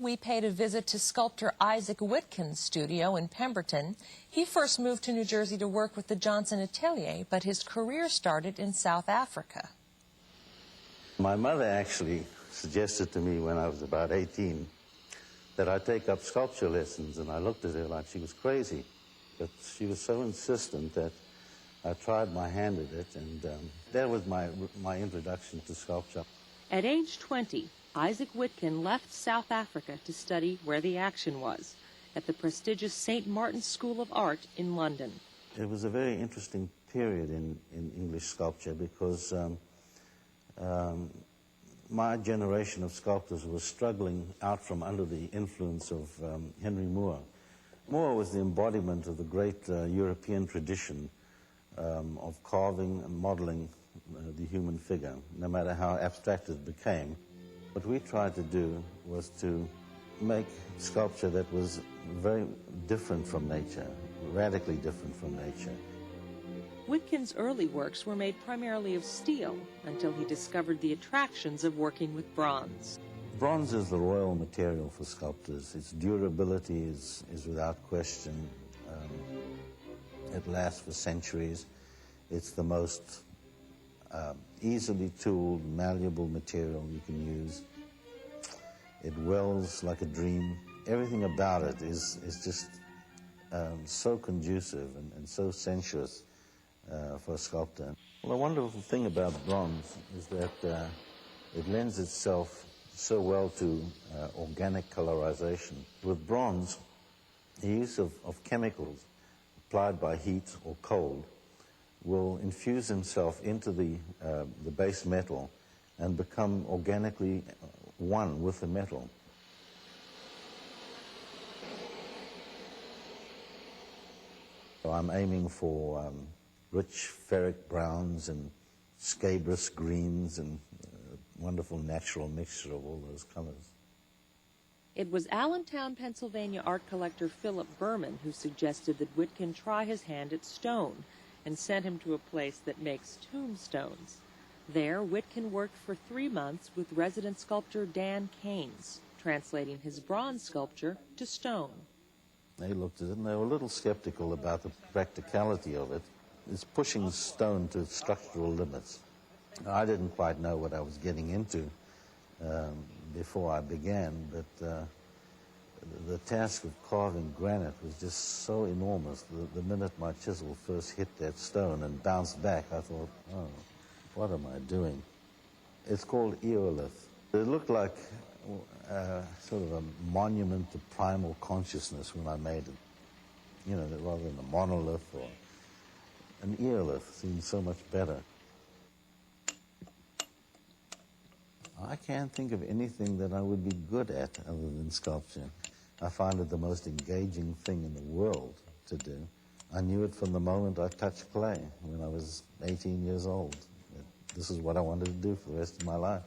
We paid a visit to sculptor Isaac Witkin's studio in Pemberton. He first moved to New Jersey to work with the Johnson Atelier, but his career started in South Africa. My mother actually suggested to me when I was about 18 that I take up sculpture lessons, and I looked at her like she was crazy. But she was so insistent that I tried my hand at it, and that was my introduction to sculpture. At age 20, Isaac Witkin left South Africa to study where the action was, at the prestigious St. Martin's School of Art in London. It was a very interesting period in English sculpture because my generation of sculptors was struggling out from under the influence of Henry Moore. Moore was the embodiment of the great European tradition of carving and modeling the human figure, no matter how abstract it became. What we tried to do was to make sculpture that was very different from nature, radically different from nature. Witkin's early works were made primarily of steel until he discovered the attractions of working with bronze. Bronze is the royal material for sculptors. Its durability is without question. It lasts for centuries. It's the most easily tooled, malleable material you can use. It wells like a dream. Everything about it is just so conducive and so sensuous for a sculptor. Well, the wonderful thing about bronze is that it lends itself so well to organic colorization. With bronze, the use of chemicals applied by heat or cold will infuse himself into the base metal and become organically one with the metal. So I'm aiming for rich ferric browns and scabrous greens and wonderful natural mixture of all those colors. It was Allentown, Pennsylvania art collector Philip Berman who suggested that Witkin try his hand at stone and sent him to a place that makes tombstones. There, Witkin worked for 3 months with resident sculptor Dan Keynes, translating his bronze sculpture to stone. They looked at it and they were a little skeptical about the practicality of it. It's pushing stone to its structural limits. I didn't quite know what I was getting into before I began, but the task of carving granite was just so enormous. The minute my chisel first hit that stone and bounced back, I thought, oh, what am I doing? It's called eolith. It looked like sort of a monument to primal consciousness when I made it. You know, rather than a monolith or an eolith seemed so much better. I can't think of anything that I would be good at other than sculpture. I find it the most engaging thing in the world to do. I knew it from the moment I touched clay when I was 18 years old. This is what I wanted to do for the rest of my life.